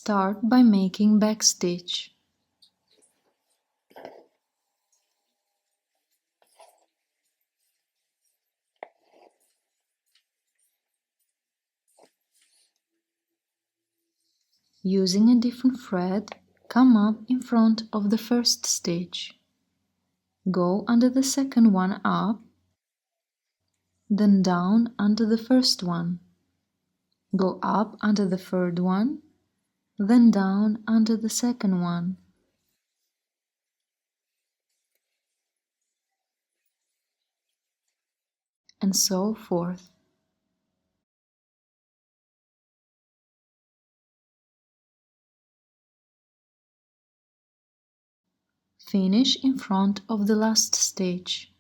Start by making backstitch. Using a different thread, come up in front of the first stitch. Go under the second one up, then down under the first one. Go up under the third one, then down under the second one. And so forth. Finish in front of the last stitch.